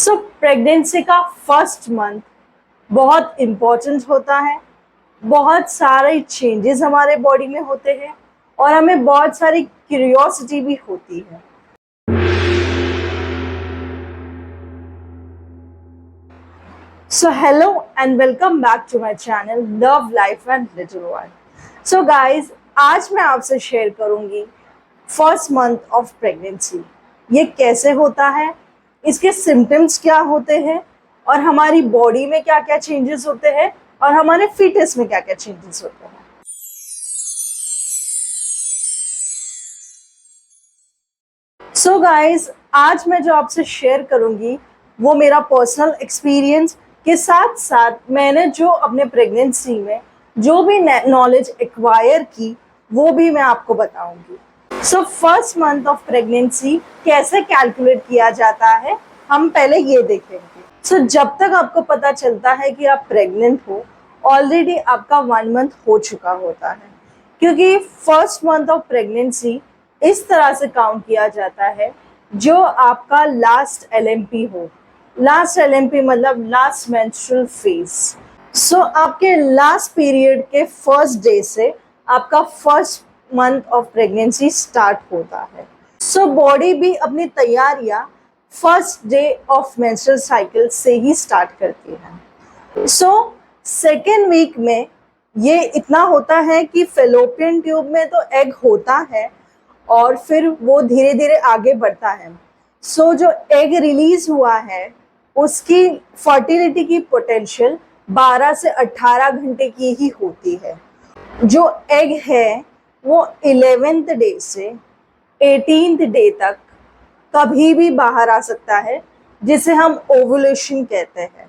सो pregnancy का first month बहुत important होता है। बहुत सारे चेंजेस हमारे बॉडी में होते हैं और हमें बहुत सारी क्यूरियोसिटी भी होती है। So hello and welcome back to my channel Love Life and Little One. So guys, आज मैं आपसे शेयर करूंगी फर्स्ट मंथ ऑफ प्रेगनेंसी। ये कैसे होता है, इसके सिम्टम्स क्या होते हैं और हमारी बॉडी में क्या क्या चेंजेस होते हैं और हमारे फीटस में क्या क्या चेंजेस होते हैं। सो गाइज, आज मैं जो आपसे शेयर करूंगी वो मेरा पर्सनल एक्सपीरियंस के साथ साथ मैंने जो अपने प्रेगनेंसी में जो भी नॉलेज एक्वायर की वो भी मैं आपको बताऊंगी। So first month of pregnancy कैसे कैलकुलेट किया जाता है, हम पहले ये देखेंगे। सो जब तक आपको पता चलता है कि आप प्रेग्नेंट हो, ऑलरेडी आपका 1 मंथ हो चुका होता है, क्योंकि फर्स्ट मंथ ऑफ प्रेगनेंसी इस तरह से काउंट किया जाता है जो आपका लास्ट LMP हो। लास्ट LMP मतलब लास्ट मेंस्ट्रुअल फेज। सो आपके लास्ट पीरियड के फर्स्ट डे से आपका first month of pregnancy start होता है। सो बॉडी भी अपनी तैयारियां first day of menstrual cycle से ही स्टार्ट करती है। सो सेकेंड वीक में ये इतना होता है कि फेलोपियन ट्यूब में तो एग होता है और फिर वो धीरे धीरे आगे बढ़ता है। सो जो एग रिलीज हुआ है उसकी फर्टिलिटी की पोटेंशियल 12 से 18 घंटे की ही होती है। जो एग है वो 11th डे से 18th डे तक कभी भी बाहर आ सकता है, जिसे हम ओवुलेशन कहते हैं।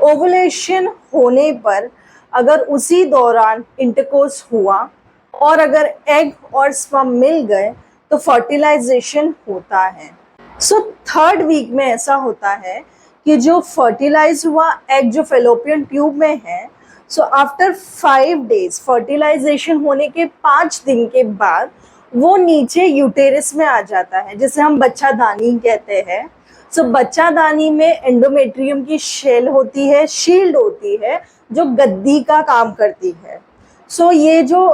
ओवुलेशन होने पर अगर उसी दौरान इंटरकोर्स हुआ और अगर एग और स्पर्म मिल गए तो फर्टिलाइजेशन होता है। सो थर्ड वीक में ऐसा होता है कि जो फर्टिलाइज हुआ एग जो फेलोपियन ट्यूब में है, सो आफ्टर 5 डेज फर्टिलाइजेशन होने के 5 दिन के बाद वो नीचे यूटेरस में आ जाता है, जिसे हम बच्चादानी कहते हैं। सो बच्चादानी में एंडोमेट्रियम की शेल होती है, शील्ड होती है जो गद्दी का काम करती है। सो ये जो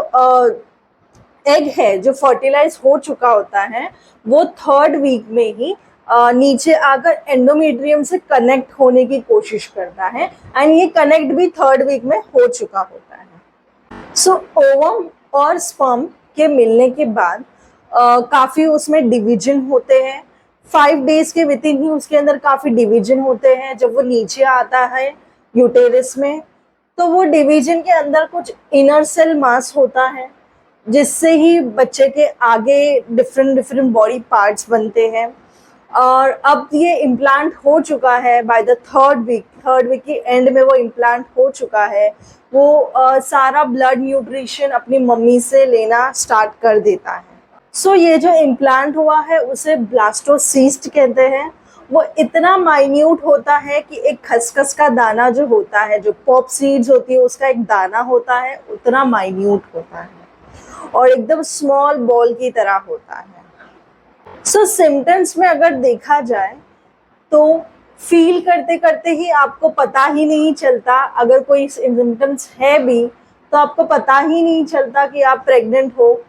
एग है जो फर्टिलाइज हो चुका होता है वो थर्ड वीक में ही नीचे आकर एंडोमेट्रियम से कनेक्ट होने की कोशिश करता है एंड ये कनेक्ट भी थर्ड वीक में हो चुका होता है। सो ओवम और स्पर्म के मिलने के बाद काफ़ी उसमें डिवीजन होते हैं। 5 डेज के विदिन ही उसके अंदर काफ़ी डिवीजन होते हैं। जब वो नीचे आता है यूटेरस में तो वो डिवीजन के अंदर कुछ इनर सेल मास होता है, जिससे ही बच्चे के आगे डिफरेंट बॉडी पार्ट्स बनते हैं। और अब ये इम्प्लांट हो चुका है बाय द थर्ड वीक की एंड में वो इम्प्लांट हो चुका है। वो सारा ब्लड न्यूट्रिशन अपनी मम्मी से लेना स्टार्ट कर देता है। सो ये जो इम्प्लांट हुआ है उसे ब्लास्टोसिस्ट कहते हैं। वो इतना माइन्यूट होता है कि एक खसखस का दाना जो होता है, जो पॉप सीड्स होती है उसका एक दाना होता है, उतना माइन्यूट होता है और एकदम स्मॉल बॉल की तरह होता है। सो सिम्टम्स में अगर देखा जाए तो फील करते करते ही आपको पता ही नहीं चलता, अगर कोई सिम्टम्स है भी तो आपको पता ही नहीं चलता कि आप प्रेग्नेंट हो।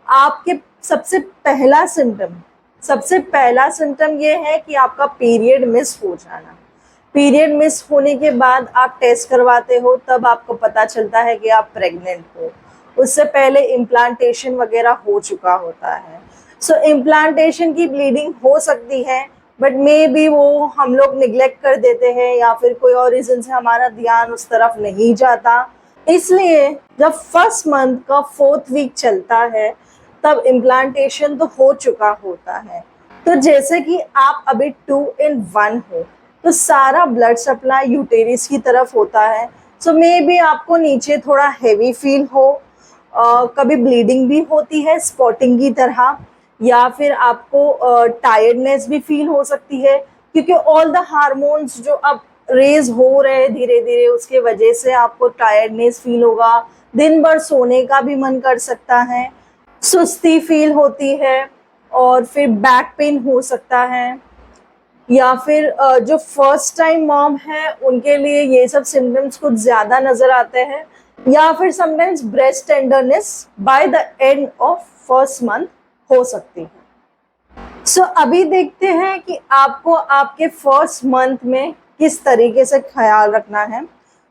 आपके सबसे पहला सिम्टम ये है कि आपका पीरियड मिस हो जाना। पीरियड मिस होने के बाद आप टेस्ट करवाते हो, तब आपको पता चलता है कि आप प्रेग्नेंट हो। उससे पहले इम्प्लांटेशन वगैरह हो चुका होता है। सो इम्प्लांटेशन की ब्लीडिंग हो सकती है, बट मे बी वो हम लोग निगलेक्ट कर देते हैं या फिर कोई और रीज़न से हमारा ध्यान उस तरफ नहीं जाता। इसलिए जब फर्स्ट मंथ का 4th वीक चलता है तब इम्प्लांटेशन तो हो चुका होता है। तो जैसे कि आप अभी 2 in 1 हो तो सारा ब्लड सप्लाई यूटेरस की तरफ होता है। सो मे बी आपको नीचे थोड़ा हैवी फील हो, कभी ब्लीडिंग भी होती है स्पॉटिंग की तरह, या फिर आपको टायर्डनेस भी फील हो सकती है, क्योंकि ऑल द हार्मोन्स जो अब रेज हो रहे हैं धीरे धीरे उसके वजह से आपको टायर्डनेस फील होगा। दिन भर सोने का भी मन कर सकता है, सुस्ती फील होती है और फिर बैक पेन हो सकता है। या फिर जो फर्स्ट टाइम मॉम है उनके लिए ये सब सिम्टम्स कुछ ज़्यादा नज़र आते हैं, या फिर sometimes breast tenderness by the end of first month हो सकती है। सो अभी देखते हैं कि आपको आपके फर्स्ट मंथ में किस तरीके से ख्याल रखना है।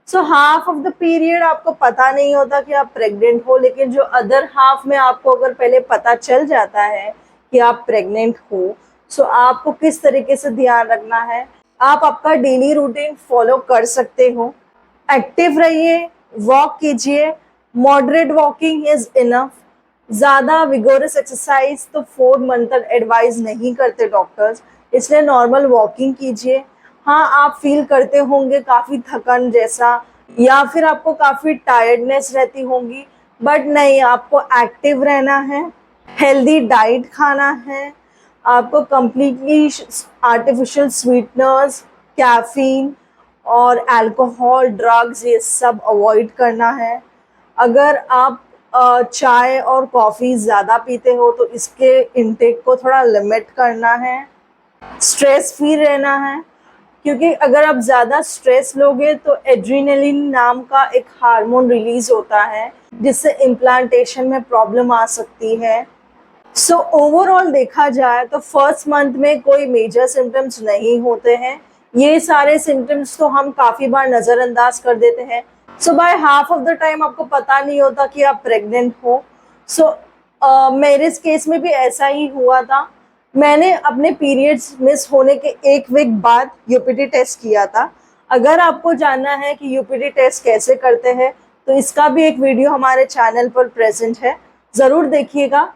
So half of the period आपको पता नहीं होता कि आप प्रेग्नेंट हो, लेकिन जो अदर हाफ में आपको अगर पहले पता चल जाता है कि आप प्रेग्नेंट हो, सो आपको किस तरीके से ध्यान रखना है। आप आपका डेली रूटीन फॉलो कर सकते हो। एक्टिव रहिए, वॉक कीजिए, मॉडरेट वॉकिंग इज इनफ। ज़्यादा विगोरस एक्सरसाइज तो 4 मंथ तक एडवाइज नहीं करते डॉक्टर्स, इसलिए नॉर्मल वॉकिंग कीजिए। हाँ, आप फील करते होंगे काफ़ी थकन जैसा, या फिर आपको काफ़ी टायर्डनेस रहती होंगी, बट नहीं, आपको एक्टिव रहना है, हेल्दी डाइट खाना है, आपको कम्प्लीटली आर्टिफिशियल स्वीटनर्स, कैफीन और अल्कोहल, ड्रग्स ये सब अवॉइड करना है। अगर आप चाय और कॉफ़ी ज़्यादा पीते हो तो इसके इनटेक को थोड़ा लिमिट करना है। स्ट्रेस फ्री रहना है, क्योंकि अगर आप ज़्यादा स्ट्रेस लोगे तो एड्रेनलिन नाम का एक हार्मोन रिलीज होता है, जिससे इम्प्लांटेशन में प्रॉब्लम आ सकती है। सो ओवरऑल देखा जाए तो फर्स्ट मंथ में कोई मेजर सिम्टम्स नहीं होते हैं। ये सारे सिम्टम्स तो हम काफ़ी बार नज़रअंदाज कर देते हैं। So by half of the time आपको पता नहीं होता कि आप प्रेग्नेंट हो। सो मेरे केस में भी ऐसा ही हुआ था। मैंने अपने पीरियड्स मिस होने के 1 वीक बाद यूपीटी टेस्ट किया था। अगर आपको जानना है कि यूपीटी टेस्ट कैसे करते हैं तो इसका भी एक वीडियो हमारे चैनल पर प्रेजेंट है, ज़रूर देखिएगा।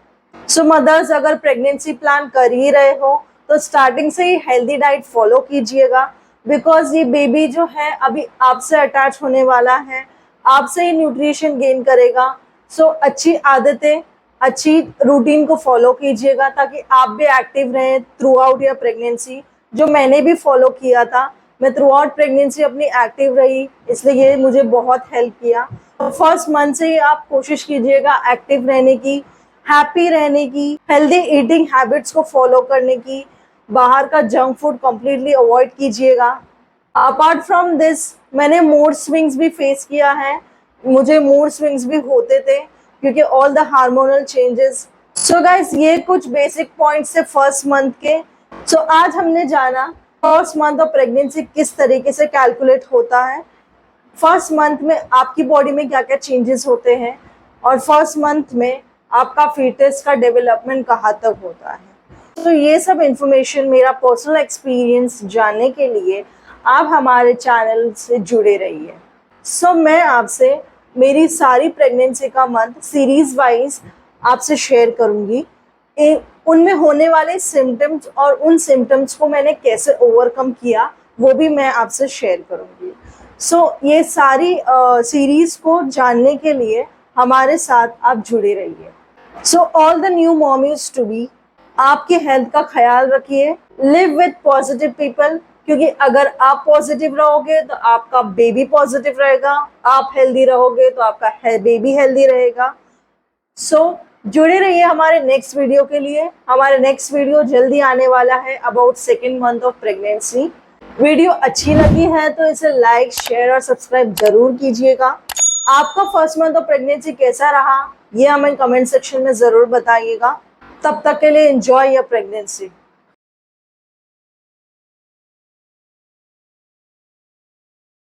सो मदर्स, अगर प्रेगनेंसी प्लान कर ही रहे हो तो स्टार्टिंग से ही हेल्दी डाइट फॉलो कीजिएगा, बिकॉज ये बेबी जो है अभी आपसे अटैच होने वाला है, आपसे ही न्यूट्रिशन गेन करेगा। सो अच्छी आदतें, अच्छी रूटीन को फॉलो कीजिएगा ताकि आप भी एक्टिव रहें थ्रू आउट योर प्रेगनेंसी, जो मैंने भी फॉलो किया था। मैं थ्रू आउट प्रेगनेंसी अपनी एक्टिव रही, इसलिए ये मुझे बहुत हेल्प किया। फर्स्ट मंथ से ही आप कोशिश कीजिएगा एक्टिव रहने की, हैप्पी रहने की, हेल्दी ईटिंग हैबिट्स को फॉलो करने की, बाहर का जंक फूड कम्प्लीटली अवॉइड कीजिएगा। अपार्ट फ्रॉम दिस, मैंने मूड स्विंग्स भी फेस किया है। मुझे मूड स्विंग्स भी होते थे क्योंकि all the hormonal changes. So guys, ये कुछ बेसिक पॉइंट्स थे फर्स्ट मंथ के। सो आज हमने जाना फर्स्ट मंथ ऑफ प्रेगनेंसी किस तरीके से कैलकुलेट होता है, फर्स्ट मंथ में आपकी बॉडी में क्या क्या चेंजेस होते हैं, और फर्स्ट मंथ में आपका फीटस का डेवलपमेंट कहाँ तक होता है। तो ये सब इंफॉर्मेशन, मेरा पर्सनल एक्सपीरियंस जानने के लिए आप हमारे चैनल से जुड़े रहिए। सो मैं आपसे मेरी सारी प्रेगनेंसी का मंथ सीरीज वाइज आपसे शेयर करूँगी। उनमें होने वाले सिम्टम्स और उन सिम्टम्स को मैंने कैसे ओवरकम किया वो भी मैं आपसे शेयर करूँगी। सो ये सारी सीरीज़ को जानने के लिए हमारे साथ आप जुड़े रहिए। So all the new mommies to be, आपके हेल्थ का ख्याल रखिए, लिव विद पॉजिटिव पीपल, क्योंकि अगर आप पॉजिटिव रहोगे तो आपका बेबी पॉजिटिव रहेगा, आप हेल्दी रहोगे तो आपका बेबी हेल्दी रहेगा। सो जुड़े रहिए हमारे नेक्स्ट वीडियो के लिए। हमारे नेक्स्ट वीडियो जल्दी आने वाला है about second month of pregnancy. Video अच्छी लगी है तो इसे लाइक, शेयर और सब्सक्राइब जरूर कीजिएगा। आपका फर्स्ट मंथ ऑफ प्रेगनेंसी कैसा रहा ये हमें कमेंट सेक्शन में ज़रूर बताइएगा। तब तक के लिए एंजॉय योर प्रेगनेंसी।